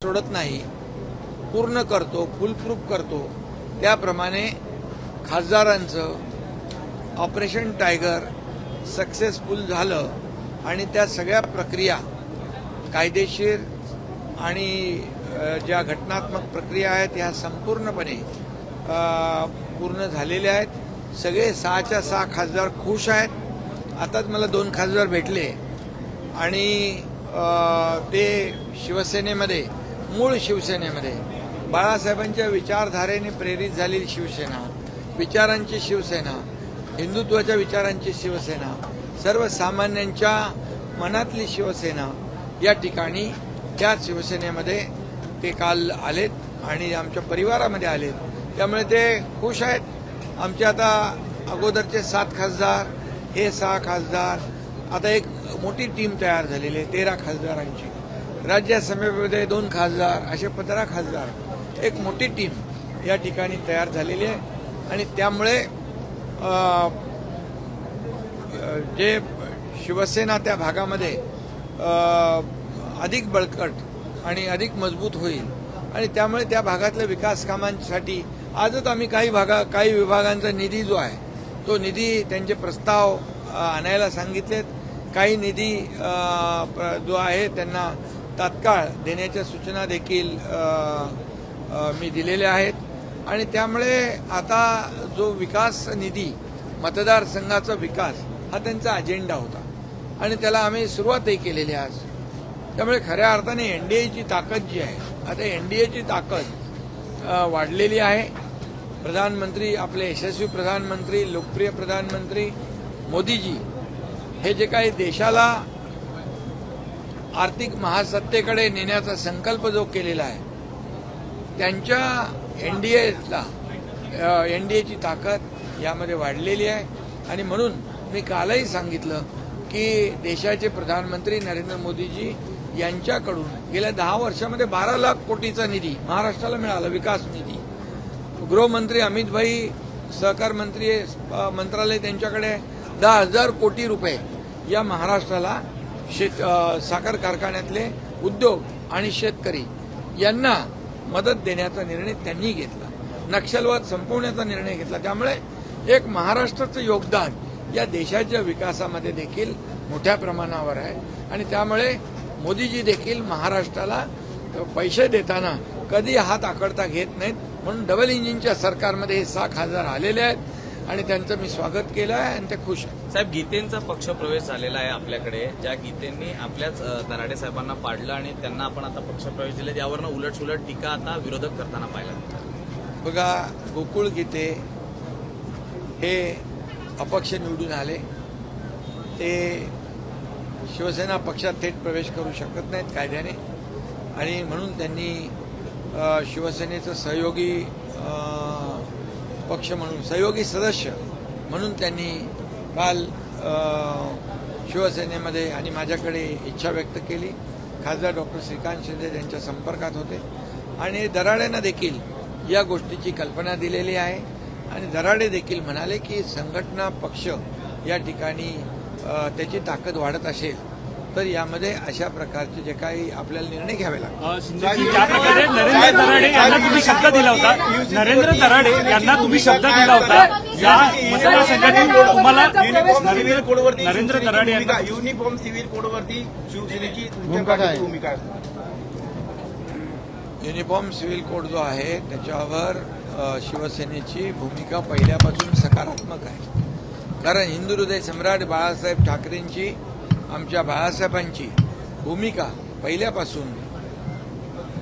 सोडत नाही, पूर्ण करतो, फुलप्रूफ करतो. त्याप्रमाणे खासदारांचं ऑपरेशन टायगर सक्सेसफुल झालं आणि त्या सगळ्या प्रक्रिया कायदेशीर आणि ज्या घटनात्मक प्रक्रिया आहेत ह्या संपूर्णपणे पूर्ण झालेल्या आहेत. सगळे 6च्या 6 खासदार खुश आहेत. आताच मला 2 खासदार भेटले आणि ते शिवसेनेमध्ये, मूळ शिवसेनेमध्ये बाळासाहेबांच्या विचारधारेने प्रेरित झालेली शिवसेना, विचारांची शिवसेना, हिंदुत्वाच्या विचारांची शिवसेना, सर्वसामान्यांच्या मनातली शिवसेना, या ठिकाणी त्या शिवसेनेमध्ये ते काल आलेत आणि आमच्या परिवारामध्ये आलेत. त्यामुळे ते खुश आहेत. आमचे आता अगोदरचे 7 खासदार, हे 6 खासदार, आता एक मोठी टीम तयार झालेली आहे 13 खासदारांची. राज्यसभेमध्ये 2 खासदार, असे 15 खासदार, एक मोठी टीम या ठिकाणी तयार झालेली आहे. आणि त्यामुळे जे शिवसेना त्या भागामध्ये अधिक बळकट आणि अधिक मजबूत होईल आणि त्यामुळे त्या भागातल्या विकास कामांसाठी आजच आम्ही काही विभागांचा निधी जो आहे तो निधी त्यांचे प्रस्ताव आणायला सांगितलेत. काही निधी जो आहे त्यांना तात्काळ देण्याच्या सूचना देखील मी दिलेल्या आहेत. आणि त्यामुळे आता जो विकास निधी, मतदारसंघाचा विकास, हा त्यांचा अजेंडा होता आणि त्याला आम्ही सुरुवातही केलेली आहे आज. त्यामुळे खऱ्या अर्थाने एनडीएची ताकद जी आहे, आता एनडीएची ताकद वाढलेली आहे. प्रधानमंत्री, आपले यशस्वी प्रधानमंत्री, लोकप्रिय प्रधानमंत्री मोदीजी हे जे काही देशाला आर्थिक महासत्तेकडे नेण्याचा संकल्प जो केलेला आहे, त्यांच्या एनडीएची ताकद यामध्ये वाढलेली आहे. आणि म्हणून मी कालही सांगितलं की देशाचे प्रधानमंत्री नरेंद्र मोदीजी यांच्याकडून गेल्या 10 वर्षामध्ये 12 लाख कोटीचा निधी महाराष्ट्राला मिळाला, विकास निधी. गृहमंत्री अमित भाई, सहकार मंत्री मंत्रालय, त्यांच्याकडे 10,000 कोटी रुपये या महाराष्ट्राला साखर कारखान्यातले उद्योग आणि शेतकरी यांना मदत देण्याचा निर्णय त्यांनी घेतला. नक्षलवाद संपवण्याचा निर्णय घेतला. त्यामुळे एक महाराष्ट्राचं योगदान या देशाच्या विकासामध्ये देखील मोठ्या प्रमाणावर आहे. आणि त्यामुळे मोदीजी देखील महाराष्ट्राला पैसे देताना कधी हात आकडता घेत नाहीत. म्हणून डबल इंजिनच्या सरकारमध्ये हे 6 खासदार आलेले आहेत आणि त्यांचं मी स्वागत केलं आहे आणि ते खुश आहेत. साहेब, गीतेंचा पक्षप्रवेश झालेला आहे आपल्याकडे, ज्या गीतेंनी आपल्याच दराडे साहेबांना पाडलं आणि त्यांना आपण आता पक्षप्रवेश दिले, यावरनं उलटसुलट टीका आता विरोधक करताना पाहिला. बघा, गोकुळ गीते हे अपक्ष निवडून आले. ते शिवसेना पक्षात थेट प्रवेश करू शकत नाहीत कायद्याने आणि म्हणून त्यांनी शिवसेनेचं सहयोगी पक्ष म्हणून, सहयोगी सदस्य म्हणून त्यांनी काल शिवसेनेमध्ये आणि माझ्याकडे इच्छा व्यक्त केली. खासदार डॉक्टर श्रीकांत शिंदे त्यांच्या संपर्कात होते आणि दराडेंना देखील या गोष्टीची कल्पना दिलेली आहे. आणि दराडे देखील म्हणाले की संघटना पक्ष या ठिकाणी त्याची ताकद वाढत असेल तर यामध्ये अशा प्रकारचे जे काही आपल्याला निर्णय घ्यावे लागतात. ज्या प्रकारे नरेंद्र दराडे यांना तुम्ही शब्द दिला होता, नरेंद्र दराडे यांना तुम्ही शब्द दिला होता, या मतदारसंघातून तुम्हाला नरेंद्र दराडे यांना युनिफॉर्म सिव्हिल कोडवरती शिवसेनेची भूमिका आहे. युनिफॉर्म सिव्हिल कोड जो आहे त्याच्यावर शिवसेनेची भूमिका पहिल्यापासून सकारात्मक आहे. कारण हिंदू हृदय सम्राट बाळासाहेब ठाकरेंची, आमच्या बाळासाहेबांची भूमिका पहिल्यापासून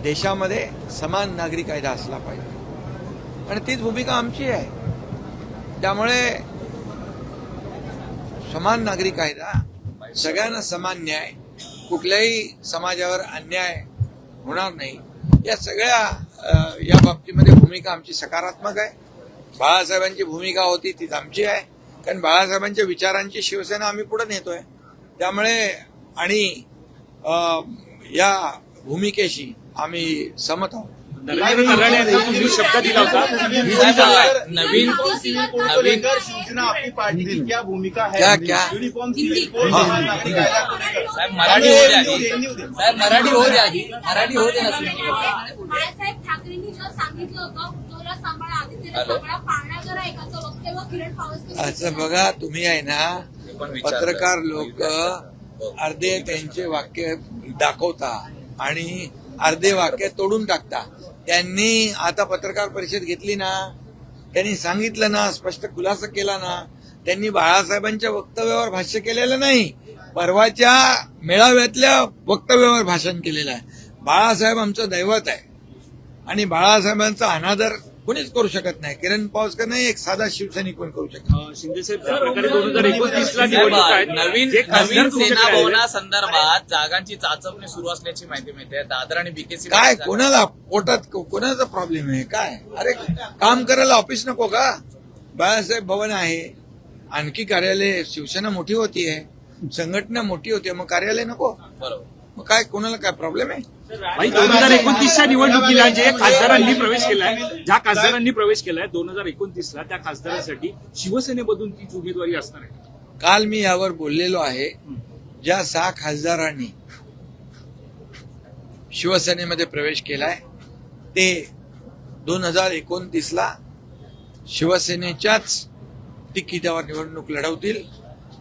देशामध्ये समान नागरी कायदा असला पाहिजे आणि तीच भूमिका आमची आहे. त्यामुळे समान नागरी कायदा, सगळ्यांना समान न्याय, कुठल्याही समाजावर अन्याय होणार नाही, या सगळ्या या बाबतीमध्ये भूमिका आमची सकारात्मक आहे. बाळासाहेबांची भूमिका होती तीच आमची आहे. कारण बाळासाहेबांच्या विचारांची शिवसेना आम्ही पुढे नेतोय. त्यामुळे आणि या भूमिकेशी आम्ही सहमत आहोत. नरेंद्र तराडे यांना तुम्ही शब्द दिला होता साहेब, नवीन शिवसेना आपकी पार्टी की क्या भूमिका है? क्या? यूनिफॉर्म सिविल कोड नागरिक कायदा को लेकर। साहेब मराठी होऊ द्या आधी. साहेब मराठी होऊ द्या आधी. मराठी होऊ द्या ना. बाळासाहेब ठाकरेंनी जो सांगितलं होतं पुतोला सांभाळा आदित्यला सांभाळा पाळणा करा एकाचं वक्तव्य किरण पावसकर असं बघा, तुम्ही आहे ना पण विचारलं. पत्रकार लोक अर्धे त्यांचे वाक्य दाखवता आणि अर्धे वाक्य तोडून टाकता. त्यांनी आता पत्रकार परिषद घेतली ना, त्यांनी सांगितलं ना, स्पष्ट खुलासा केला ना. त्यांनी बाळासाहेबांच्या वक्तव्यावर भाष्य केलेलं नाही, परवाच्या मेळाव्यातल्या वक्तव्यावर भाषण केलेलं आहे. बाळासाहेब आमचं दैवत आहे आणि बाळासाहेबांचा अनादर कोणीच करू शकत नाही. किरण पावसकर नाही, एक साधा शिवसैनिक पण करू शकत नाही. शिंदेसाहेब ज्या प्रकारे 2029ला निवडणूक आहेत नवीन जे खासदार नवीन तुमच्याकडे सेना आले, भवनासंदर्भात जागांची चाचपणी सुरू असल्याची माहिती मिळते. दादर आणि बीकेसी काय कोणाला पोटात कोणाचा प्रॉब्लेम आहे काय? अरे काम करायला ऑफिस नको का? बाळासाहेब भवन आहे, आणखी कार्यालय, शिवसेना मोठी होतीये, संघटना मोठी होतीये, मग कार्यालय नको? बरोबर. मग काय कोणाला काय प्रॉब्लेम आहे? भाई 2029च्या निवडणुकीला जे खासदारांनी प्रवेश केलाय, ज्या खासदारांनी प्रवेश केलाय 2029ला, त्या खासदारांसाठी शिवसेनेमधून तीच उमेदवारी असणार आहे. काल मी यावर बोललेलो आहे. ज्या 6 खासदारांनी शिवसेनेमध्ये प्रवेश केलाय ते 2029ला शिवसेनेच्याच तिकिटावर निवडणूक लढवतील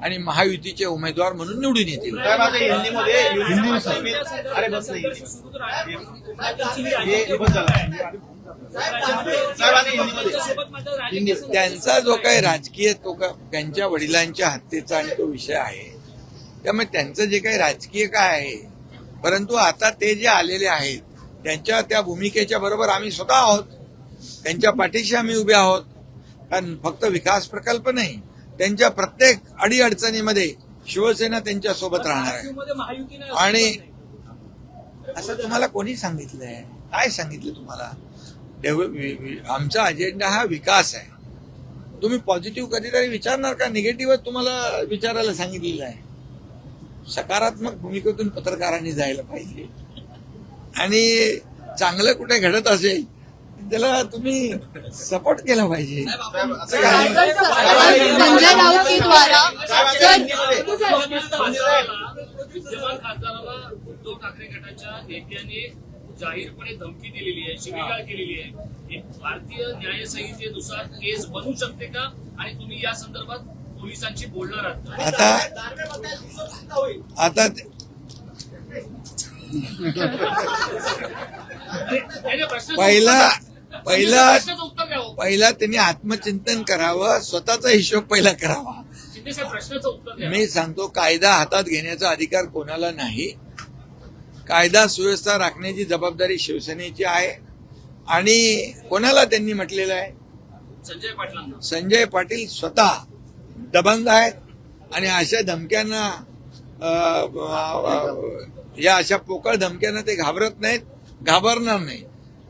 आणि महायुतीचे उमेदवार म्हणून निवडून येतील. साहेब, आता हिंदीमध्ये यूनिफॉर्म सिविल अरे बस नाही हे बस झाला. साहेब आता हिंदीमध्ये त्यांचा जो काही राजकीय त्यांच्या वडिलांच्या हत्येचा आणि तो विषय आहे, त्यामुळे त्यांचं जे काही राजकीय काय आहे, परंतु आता ते जे आलेले आहेत त्यांच्या त्या भूमिकेच्या बरोबर आम्ही स्वतः आहोत, त्यांच्या पाठीशी आम्ही उभे आहोत. कारण फक्त विकास प्रकल्प नाही, त्यांच्या प्रत्येक अडीअडचणीमध्ये शिवसेना त्यांच्या सोबत राहणार आहे. आणि असं तुम्हाला कोणी सांगितलंय? काय सांगितलं तुम्हाला? आमचा अजेंडा हा विकास आहे. तुम्ही पॉझिटिव्ह कधीतरी विचारणार का? निगेटिव्ह तुम्हाला विचारायला सांगितलेलं आहे. सकारात्मक भूमिकेतून पत्रकारांनी जायला पाहिजे आणि चांगलं कुठे घडत असेल त्याला तुम्ही सपोर्ट केला पाहिजे. संजय राऊत के द्वारा विद्यमान खासदाराला उद्धव ठाकरे गटाच्या नेत्याने जाहीरपणे धमकी दिलेली आहे, शिवीगाळ केलेली आहे. एक भारतीय न्याय संहितेनुसार केस बनू शकते का? आणि तुम्ही या संदर्भात पोलिसांशी बोलणार आहात का? आता प्रश्नाचं उत्तर द्यावं. पहिला त्यांनी आत्मचिंतन करावं, स्वतःचा हिशोब पहिला करावा. शिंदेसाहेब प्रश्नाचं उत्तर द्या. मी सांगतो, कायदा हातात घेण्याचा अधिकार कोणाला नाही. कायदा सुव्यवस्था राखण्याची जबाबदारी शिवसेनेची आहे. आणि कोणाला त्यांनी म्हटलेलं आहे? संजय पाटलांना. संजय पाटील स्वतः दबंग आहेत आणि अशा धमक्यांना या अशा पोकळ धमक्यांना ते घाबरत नाहीत, घाबरणार नाही.